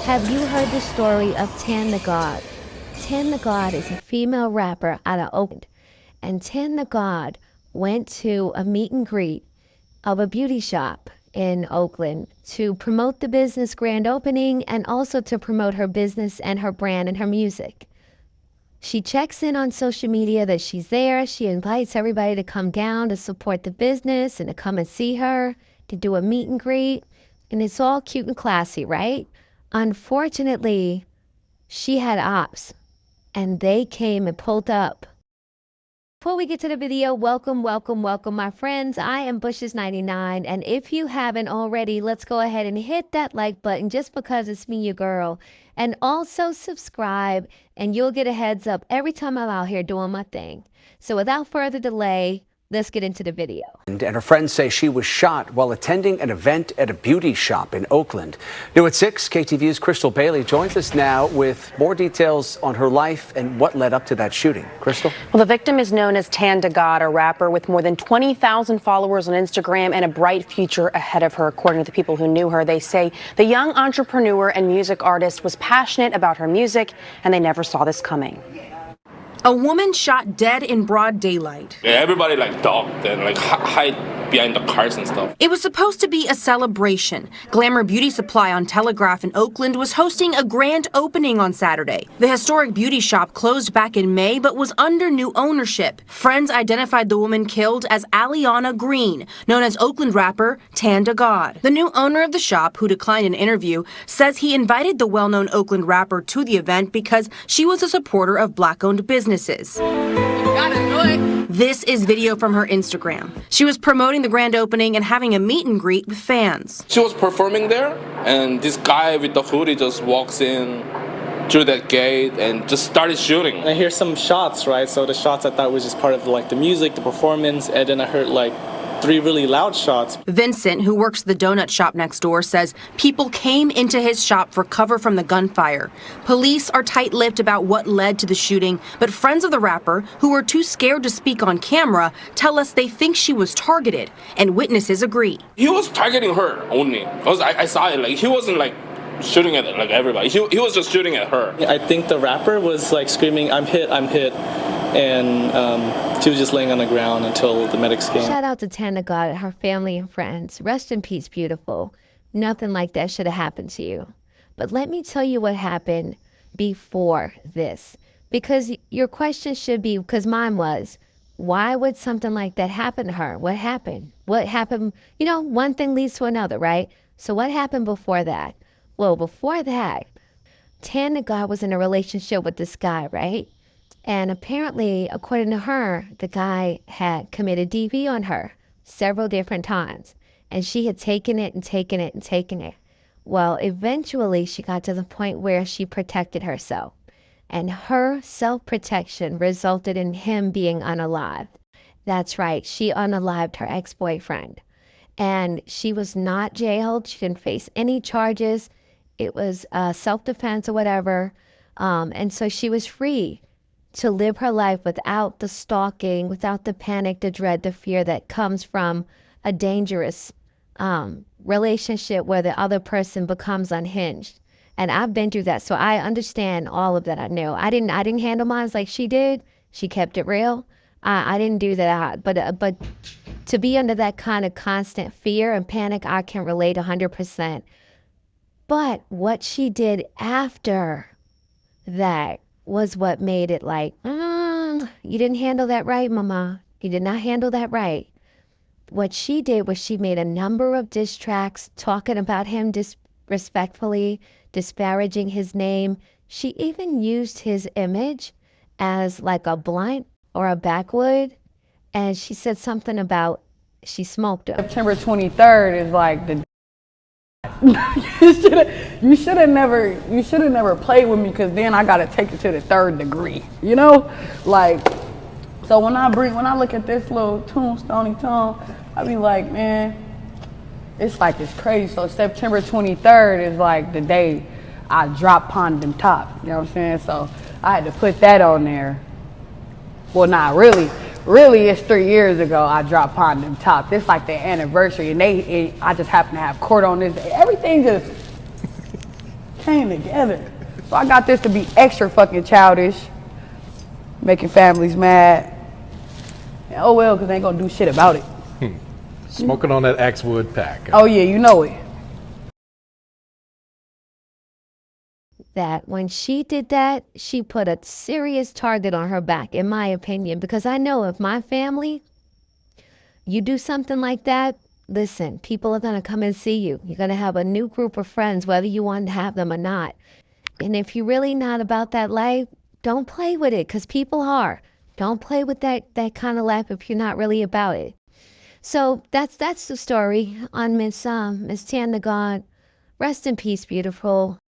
Have you heard the story of DaGod? DaGod is a female rapper out of Oakland. And DaGod went to a meet and greet of a beauty shop in Oakland to promote the business grand opening and also to promote her business and her brand and her music. She checks in on social media that she's there. She invites everybody to come down to support the business and to come and see her, to do a meet and greet. And it's all cute and classy, right? Unfortunately, she had ops and they came and pulled up. Before we get to the video, welcome my friends. I am Bushes99, and if you haven't already, let's go ahead and hit that like button just because it's me, your girl. And also subscribe and you'll get a heads up every time I'm out here doing my thing. So without further delay, let's get into the video. And her friends say she was shot while attending an event at a beauty shop in Oakland. New at 6, KTVU's Crystal Bailey joins us now with more details on her life and what led up to that shooting. Crystal? Well, the victim is known as DaGod, a rapper with more than 20,000 followers on Instagram and a bright future ahead of her. According to the people who knew her, they say the young entrepreneur and music artist was passionate about her music and they never saw this coming. A woman shot dead in broad daylight. Yeah, everybody ducked and hide behind the cars and stuff. It was supposed to be a celebration. Glamour Beauty Supply on Telegraph in Oakland was hosting a grand opening on Saturday. The historic beauty shop closed back in May but was under new ownership. Friends identified the woman killed as Alliauna Green, known as Oakland rapper DaGod. The new owner of the shop, who declined an interview, says he invited the well-known Oakland rapper to the event because she was a supporter of black-owned businesses. This is video from her Instagram. She was promoting the grand opening and having a meet and greet with fans. She was performing there, and this guy with the hoodie just walks in through that gate and just started shooting. I hear some shots, right? So the shots I thought was just part of the music, the performance, and then I heard 3 really loud shots. Vincent, who works the donut shop next door, says people came into his shop for cover from the gunfire. Police are tight-lipped about what led to the shooting, but friends of the rapper, who were too scared to speak on camera, tell us they think she was targeted, and witnesses agree. He was targeting her only. I saw it. He wasn't shooting at everybody. He was just shooting at her. I think the rapper was screaming, "I'm hit, I'm hit." And she was just laying on the ground until the medics came. Shout out to DaGod, her family and friends. Rest in peace, beautiful. Nothing like that should have happened to you. But let me tell you what happened before this. Because your question should be, because mine was, why would something like that happen to her? What happened? What happened? You know, one thing leads to another, right? So what happened before that? Well, before that, DaGod was in a relationship with this guy, right? And apparently, according to her, the guy had committed DV on her several different times. And she had taken it and taken it and taken it. Well, eventually, she got to the point where she protected herself. And her self-protection resulted in him being unalived. That's right. She unalived her ex-boyfriend. And she was not jailed. She didn't face any charges. It was self-defense or whatever. And so she was free to live her life without the stalking, without the panic, the dread, the fear that comes from a dangerous relationship where the other person becomes unhinged. And I've been through that, so I understand all of that. I know I didn't handle mine like she did. She kept it real. I didn't do that, but to be under that kind of constant fear and panic, I can relate 100%. But what she did after that was what made it you didn't handle that right, mama. You did not handle that right. What she did was she made a number of diss tracks talking about him disrespectfully, disparaging his name. She even used his image as a blunt or a backwood. And she said something about she smoked him. September 23rd is the you should have never played with me, because then I gotta take it to the 3rd degree, you know? So when I look at this little tombstone, I be like, man, it's crazy. So September 23rd is the day I dropped Pond them Top, you know what I'm saying? So I had to put that on there. Well, not really. Really, it's 3 years ago I dropped Pond them Top. It's the anniversary, and I just happen to have court on this day. Everything just came together. So I got this to be extra fucking childish, making families mad. And oh well, because they ain't gonna do shit about it. Smoking on that Axewood pack. Oh yeah, you know it. That when she did that, she put a serious target on her back, in my opinion, because I know if my family, you do something like that, listen, people are going to come and see you. You're going to have a new group of friends, whether you want to have them or not. And if you're really not about that life, don't play with it, because people are. Don't play with that kind of life if you're not really about it. So that's the story on Miss Tan DaGod. Rest in peace, beautiful.